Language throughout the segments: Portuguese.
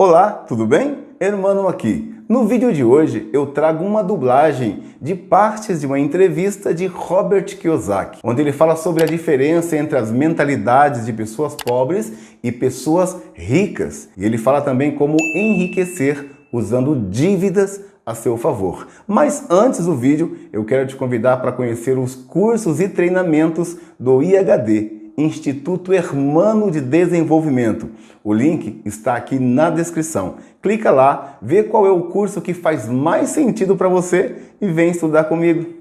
Olá, tudo bem? Hermano aqui. No vídeo de hoje eu trago uma dublagem de partes de uma entrevista de Robert Kiyosaki, onde ele fala sobre a diferença entre as mentalidades de pessoas pobres e pessoas ricas. E ele fala também como enriquecer usando dívidas a seu favor. Mas antes do vídeo, eu quero te convidar para conhecer os cursos e treinamentos do IHD, Instituto Hermano de Desenvolvimento. O link está aqui na descrição. Clica lá, vê qual é o curso que faz mais sentido para você e vem estudar comigo.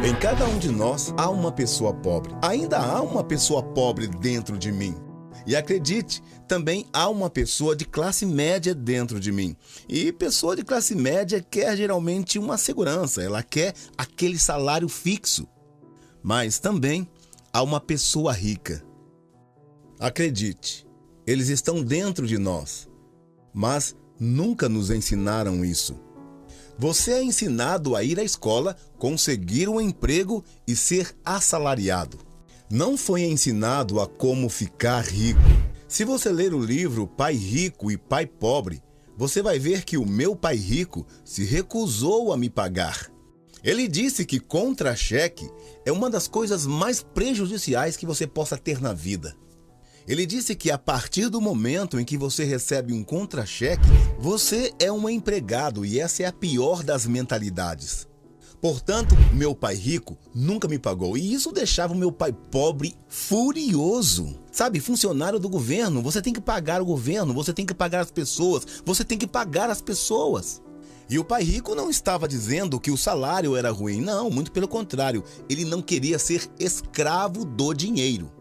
Em cada um de nós há uma pessoa pobre. Ainda há uma pessoa pobre dentro de mim. E acredite, também há uma pessoa de classe média dentro de mim. E pessoa de classe média quer geralmente uma segurança, ela quer aquele salário fixo. Mas também há uma pessoa rica. Acredite, eles estão dentro de nós, mas nunca nos ensinaram isso. Você é ensinado a ir à escola, conseguir um emprego e ser assalariado. Não foi ensinado a como ficar rico. Se você ler o livro Pai Rico e Pai Pobre, você vai ver que o meu pai rico se recusou a me pagar. Ele disse que contra-cheque é uma das coisas mais prejudiciais que você possa ter na vida. Ele disse que a partir do momento em que você recebe um contra-cheque, você é um empregado e essa é a pior das mentalidades. Portanto, meu pai rico nunca me pagou e isso deixava o meu pai pobre furioso. Sabe, funcionário do governo, você tem que pagar o governo, você tem que pagar as pessoas, você tem que pagar as pessoas. E o pai rico não estava dizendo que o salário era ruim, não, muito pelo contrário, ele não queria ser escravo do dinheiro.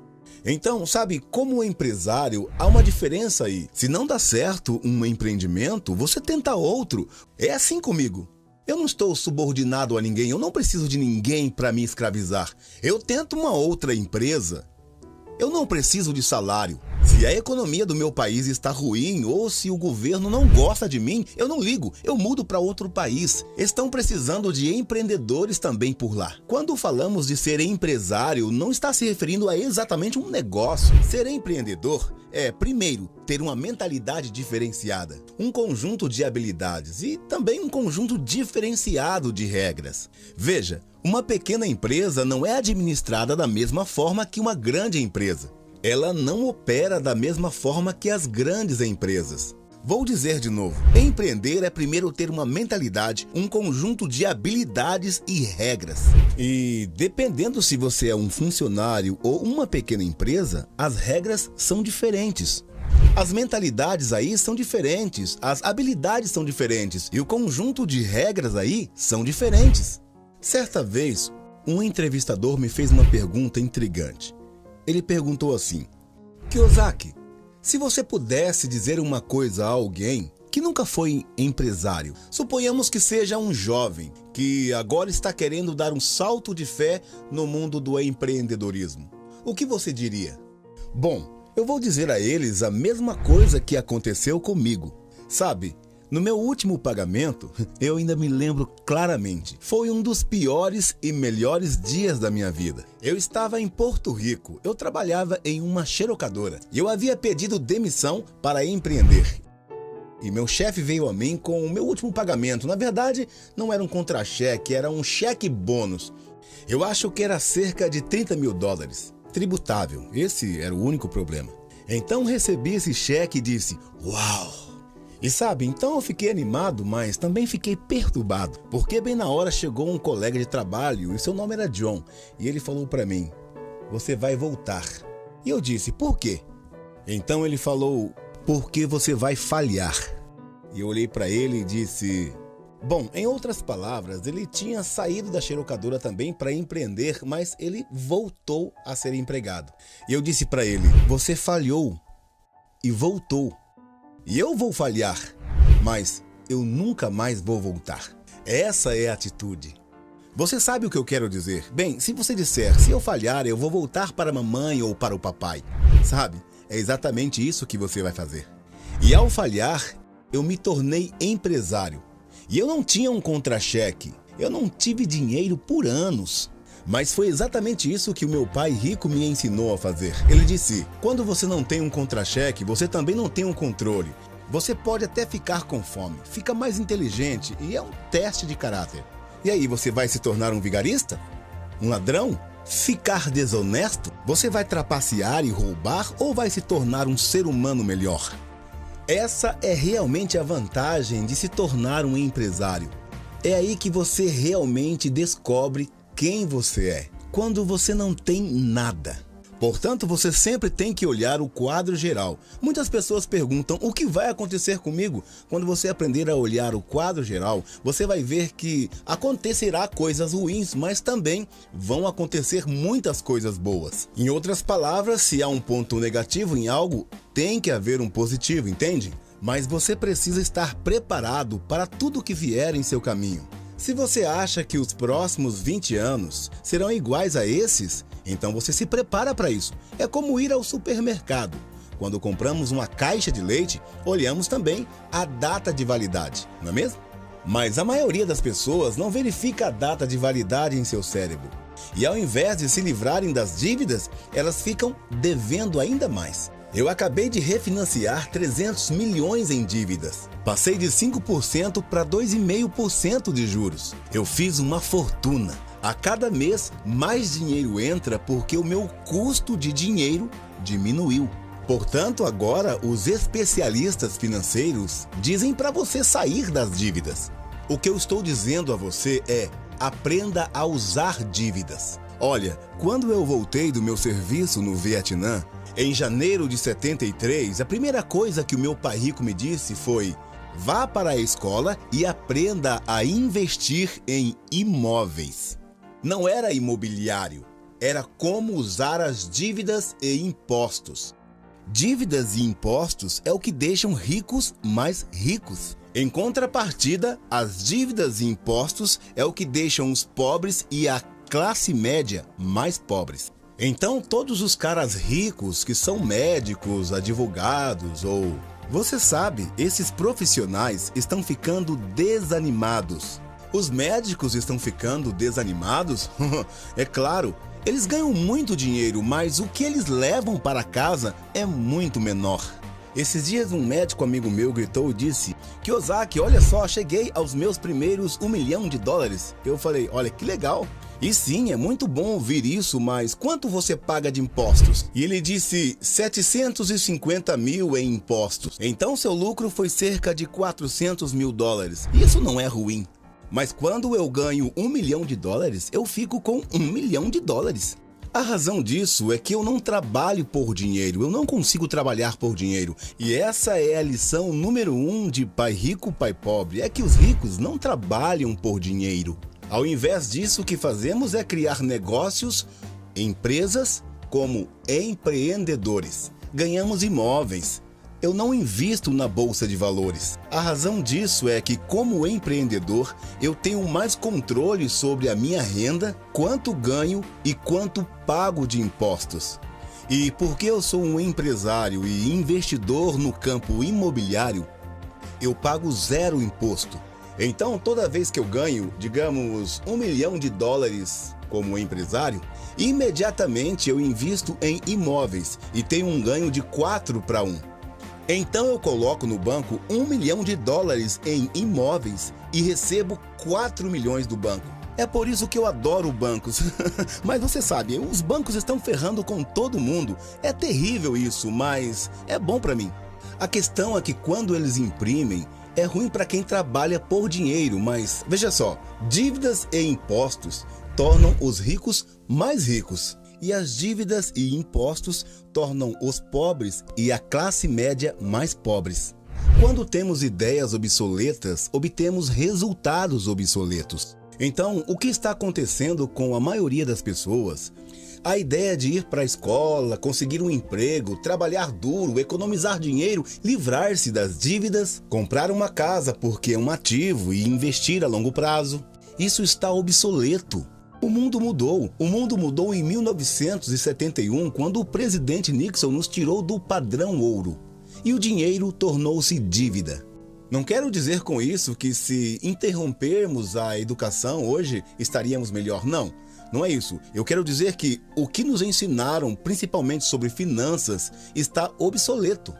Então, sabe, como empresário, há uma diferença aí. Se não dá certo um empreendimento, você tenta outro. É assim comigo. Eu não estou subordinado a ninguém, eu não preciso de ninguém para me escravizar. Eu tento uma outra empresa. Eu não preciso de salário. Se a economia do meu país está ruim ou se o governo não gosta de mim, eu não ligo, eu mudo para outro país. Estão precisando de empreendedores também por lá. Quando falamos de ser empresário, não está se referindo a exatamente um negócio. Ser empreendedor é, primeiro, ter uma mentalidade diferenciada, um conjunto de habilidades e também um conjunto diferenciado de regras. Veja, uma pequena empresa não é administrada da mesma forma que uma grande empresa. Ela não opera da mesma forma que as grandes empresas. Vou dizer de novo, empreender é primeiro ter uma mentalidade, um conjunto de habilidades e regras. E dependendo se você é um funcionário ou uma pequena empresa, as regras são diferentes. As mentalidades aí são diferentes, as habilidades são diferentes e o conjunto de regras aí são diferentes. Certa vez, um entrevistador me fez uma pergunta intrigante. Ele perguntou assim: Kiyosaki, se você pudesse dizer uma coisa a alguém que nunca foi empresário, suponhamos que seja um jovem que agora está querendo dar um salto de fé no mundo do empreendedorismo, o que você diria? Bom, eu vou dizer a eles a mesma coisa que aconteceu comigo. Sabe, no meu último pagamento, eu ainda me lembro claramente, foi um dos piores e melhores dias da minha vida. Eu estava em Porto Rico, eu trabalhava em uma xerocadora e eu havia pedido demissão para empreender. E meu chefe veio a mim com o meu último pagamento. Na verdade, não era um contra-cheque, era um cheque bônus. Eu acho que era cerca de $30 mil. Tributável, esse era o único problema. Então recebi esse cheque e disse, uau! E sabe, então eu fiquei animado, mas também fiquei perturbado, porque bem na hora chegou um colega de trabalho e seu nome era John, e ele falou para mim, você vai voltar. E eu disse, por quê? Então ele falou, porque você vai falhar. E eu olhei para ele e disse, bom, em outras palavras, ele tinha saído da xerocadora também para empreender, mas ele voltou a ser empregado. E eu disse para ele, você falhou e voltou. E eu vou falhar, mas eu nunca mais vou voltar. Essa é a atitude. Você sabe o que eu quero dizer? Bem, se você disser, se eu falhar, eu vou voltar para a mamãe ou para o papai. Sabe? É exatamente isso que você vai fazer. E ao falhar, eu me tornei empresário. E eu não tinha um contra-cheque. Eu não tive dinheiro por anos. Mas foi exatamente isso que o meu pai rico me ensinou a fazer. Ele disse: quando você não tem um contra-cheque, você também não tem um controle. Você pode até ficar com fome, fica mais inteligente e é um teste de caráter. E aí, você vai se tornar um vigarista? Um ladrão? Ficar desonesto? Você vai trapacear e roubar ou vai se tornar um ser humano melhor? Essa é realmente a vantagem de se tornar um empresário. É aí que você realmente descobre quem você é, quando você não tem nada. Portanto, você sempre tem que olhar o quadro geral. Muitas pessoas perguntam: o que vai acontecer comigo? Quando você aprender a olhar o quadro geral, você vai ver que acontecerá coisas ruins, mas também vão acontecer muitas coisas boas. Em outras palavras, se há um ponto negativo em algo, tem que haver um positivo, entende? Mas você precisa estar preparado para tudo que vier em seu caminho. Se você acha que os próximos 20 anos serão iguais a esses, então você se prepara para isso. É como ir ao supermercado. Quando compramos uma caixa de leite, olhamos também a data de validade, não é mesmo? Mas a maioria das pessoas não verifica a data de validade em seu cérebro. E ao invés de se livrarem das dívidas, elas ficam devendo ainda mais. Eu acabei de refinanciar 300 milhões em dívidas. Passei de 5% para 2,5% de juros. Eu fiz uma fortuna. A cada mês, mais dinheiro entra porque o meu custo de dinheiro diminuiu. Portanto, agora os especialistas financeiros dizem para você sair das dívidas. O que eu estou dizendo a você é: aprenda a usar dívidas. Olha, quando eu voltei do meu serviço no Vietnã, em janeiro de 73, a primeira coisa que o meu pai rico me disse foi: vá para a escola e aprenda a investir em imóveis. Não era imobiliário, era como usar as dívidas e impostos. Dívidas e impostos é o que deixam ricos mais ricos. Em contrapartida, as dívidas e impostos é o que deixam os pobres e a classe média mais pobres. Então, todos os caras ricos que são médicos, advogados ou... Você sabe, esses profissionais estão ficando desanimados. Os médicos estão ficando desanimados? É claro, eles ganham muito dinheiro, mas o que eles levam para casa é muito menor. Esses dias um médico amigo meu gritou e disse: Kiyosaki, olha só, cheguei aos meus primeiros $1 milhão. Eu falei: olha que legal. E sim, é muito bom ouvir isso, mas quanto você paga de impostos? E ele disse: 750 mil em impostos. Então seu lucro foi cerca de 400 mil dólares. Isso não é ruim. Mas quando eu ganho $1 milhão, eu fico com $1 milhão. A razão disso é que eu não trabalho por dinheiro, eu não consigo trabalhar por dinheiro. E essa é a lição número 1 de Pai Rico, Pai Pobre, é que os ricos não trabalham por dinheiro. Ao invés disso, o que fazemos é criar negócios, empresas, como empreendedores. Ganhamos imóveis. Eu não invisto na bolsa de valores. A razão disso é que, como empreendedor, eu tenho mais controle sobre a minha renda, quanto ganho e quanto pago de impostos. E porque eu sou um empresário e investidor no campo imobiliário, eu pago 0 imposto. Então, toda vez que eu ganho, digamos, $1 milhão como empresário, imediatamente eu invisto em imóveis e tenho um ganho de 4-1. Então eu coloco no banco $1 milhão em imóveis e recebo 4 milhões do banco. É por isso que eu adoro bancos. Mas você sabe, os bancos estão ferrando com todo mundo. É terrível isso, mas é bom para mim. A questão é que quando eles imprimem, é ruim para quem trabalha por dinheiro, mas veja só, dívidas e impostos tornam os ricos mais ricos. E as dívidas e impostos tornam os pobres e a classe média mais pobres. Quando temos ideias obsoletas, obtemos resultados obsoletos. Então, o que está acontecendo com a maioria das pessoas? A ideia de ir para a escola, conseguir um emprego, trabalhar duro, economizar dinheiro, livrar-se das dívidas, comprar uma casa porque é um ativo e investir a longo prazo. Isso está obsoleto. O mundo mudou. O mundo mudou em 1971, quando o presidente Nixon nos tirou do padrão ouro. E o dinheiro tornou-se dívida. Não quero dizer com isso que se interrompermos a educação hoje estaríamos melhor, não. Não é isso. Eu quero dizer que o que nos ensinaram, principalmente sobre finanças, está obsoleto.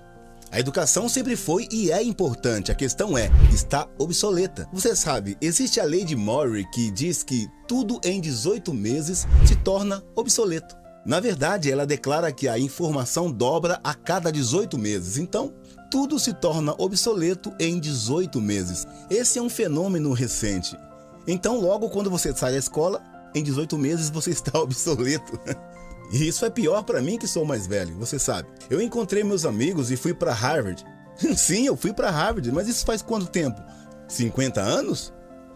A educação sempre foi e é importante, a questão está obsoleta. Você sabe, existe a lei de Murray que diz que tudo em 18 meses se torna obsoleto. Na verdade, ela declara que a informação dobra a cada 18 meses, então tudo se torna obsoleto em 18 meses. Esse é um fenômeno recente. Então, logo quando você sai da escola, em 18 meses você está obsoleto. E isso é pior para mim que sou mais velho, você sabe. Eu encontrei meus amigos e fui para Harvard. Sim, eu fui para Harvard, mas isso faz quanto tempo? 50 anos?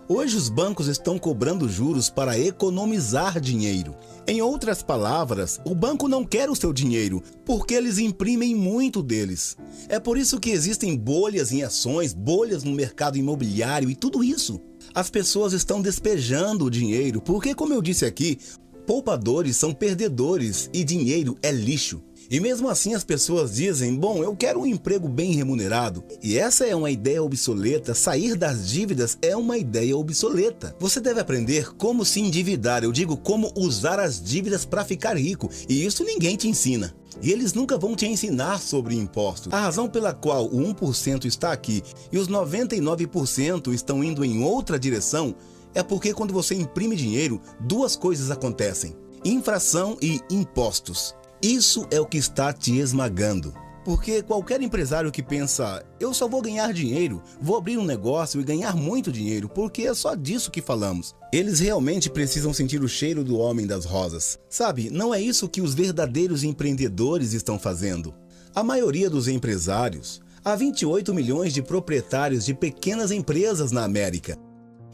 Hoje os bancos estão cobrando juros para economizar dinheiro. Em outras palavras, o banco não quer o seu dinheiro, porque eles imprimem muito deles. É por isso que existem bolhas em ações, bolhas no mercado imobiliário e tudo isso. As pessoas estão despejando o dinheiro, porque, como eu disse aqui, poupadores são perdedores e dinheiro é lixo. E mesmo assim as pessoas dizem, bom, eu quero um emprego bem remunerado. E essa é uma ideia obsoleta, sair das dívidas é uma ideia obsoleta. Você deve aprender como se endividar, eu digo como usar as dívidas para ficar rico. E isso ninguém te ensina. E eles nunca vão te ensinar sobre impostos. A razão pela qual o 1% está aqui e os 99% estão indo em outra direção é porque quando você imprime dinheiro, duas coisas acontecem: infração e impostos. Isso é o que está te esmagando. Porque qualquer empresário que pensa, eu só vou ganhar dinheiro, vou abrir um negócio e ganhar muito dinheiro, porque é só disso que falamos. Eles realmente precisam sentir o cheiro do homem das rosas. Sabe, não é isso que os verdadeiros empreendedores estão fazendo. A maioria dos empresários, há 28 milhões de proprietários de pequenas empresas na América.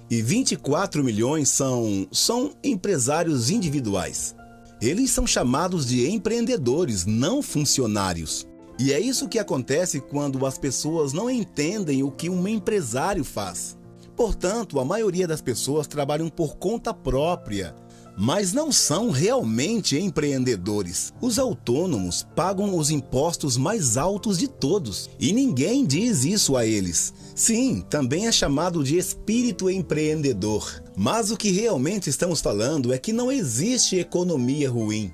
E 24 milhões são empresários individuais. Eles são chamados de empreendedores, não funcionários. E é isso que acontece quando as pessoas não entendem o que um empresário faz. Portanto, a maioria das pessoas trabalham por conta própria, mas não são realmente empreendedores. Os autônomos pagam os impostos mais altos de todos, e ninguém diz isso a eles. Sim, também é chamado de espírito empreendedor. Mas o que realmente estamos falando é que não existe economia ruim.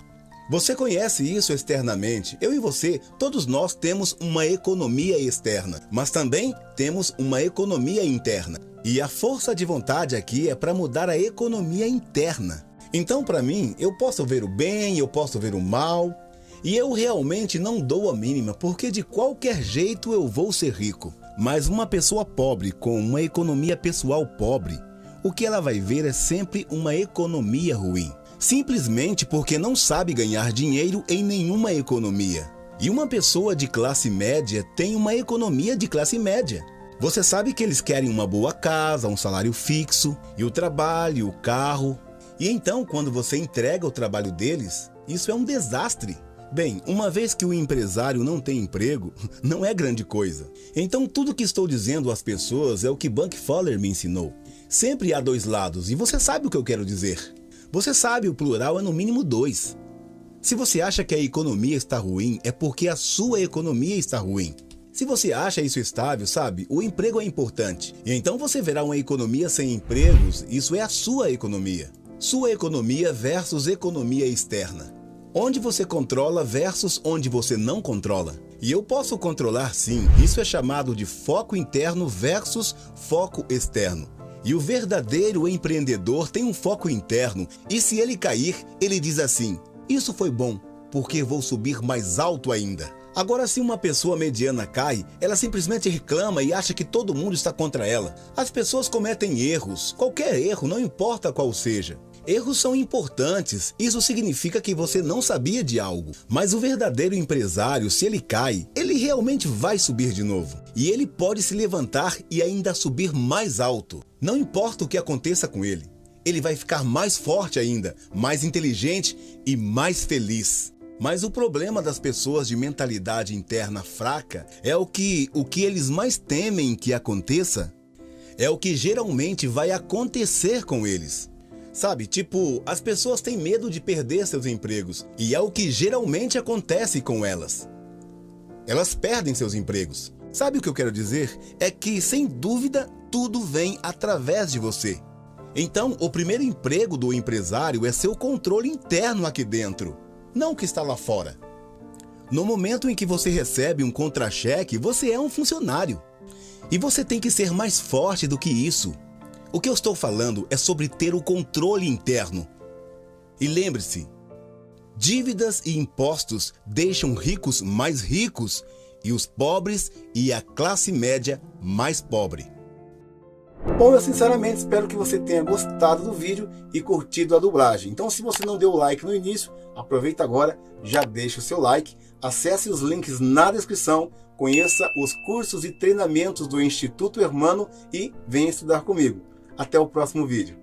Você conhece isso externamente. Eu e você, todos nós temos uma economia externa, mas também temos uma economia interna. E a força de vontade aqui é para mudar a economia interna. Então, para mim, eu posso ver o bem, eu posso ver o mal, e eu realmente não dou a mínima, porque de qualquer jeito eu vou ser rico. Mas uma pessoa pobre com uma economia pessoal pobre, o que ela vai ver é sempre uma economia ruim. Simplesmente porque não sabe ganhar dinheiro em nenhuma economia. E uma pessoa de classe média tem uma economia de classe média. Você sabe que eles querem uma boa casa, um salário fixo, e o trabalho, o carro. E então, quando você entrega o trabalho deles, isso é um desastre. Bem, uma vez que o empresário não tem emprego, não é grande coisa. Então, tudo que estou dizendo às pessoas é o que Buck Fowler me ensinou. Sempre há dois lados, e você sabe o que eu quero dizer. Você sabe, o plural é no mínimo 2. Se você acha que a economia está ruim, é porque a sua economia está ruim. Se você acha isso estável, sabe, o emprego é importante. E então você verá uma economia sem empregos, isso é a sua economia. Sua economia versus economia externa. Onde você controla versus onde você não controla. E eu posso controlar sim, isso é chamado de foco interno versus foco externo. E o verdadeiro empreendedor tem um foco interno, e se ele cair, ele diz assim, isso foi bom, porque vou subir mais alto ainda. Agora, se uma pessoa mediana cai, ela simplesmente reclama e acha que todo mundo está contra ela. As pessoas cometem erros, qualquer erro, não importa qual seja. Erros são importantes, isso significa que você não sabia de algo. Mas o verdadeiro empresário, se ele cai, ele realmente vai subir de novo. E ele pode se levantar e ainda subir mais alto. Não importa o que aconteça com ele. Ele vai ficar mais forte ainda, mais inteligente e mais feliz. Mas o problema das pessoas de mentalidade interna fraca é o que eles mais temem que aconteça, é o que geralmente vai acontecer com eles. Sabe, tipo, as pessoas têm medo de perder seus empregos, e é o que geralmente acontece com elas. Elas perdem seus empregos. Sabe o que eu quero dizer? É que, sem dúvida, tudo vem através de você. Então, o primeiro emprego do empresário é seu controle interno aqui dentro, não o que está lá fora. No momento em que você recebe um contra-cheque, você é um funcionário. E você tem que ser mais forte do que isso. O que eu estou falando é sobre ter o controle interno. E lembre-se, dívidas e impostos deixam ricos mais ricos e os pobres e a classe média mais pobre. Bom, eu sinceramente espero que você tenha gostado do vídeo e curtido a dublagem. Então, se você não deu o like no início, aproveita agora, já deixa o seu like, acesse os links na descrição, conheça os cursos e treinamentos do Instituto Hermano e venha estudar comigo. Até o próximo vídeo.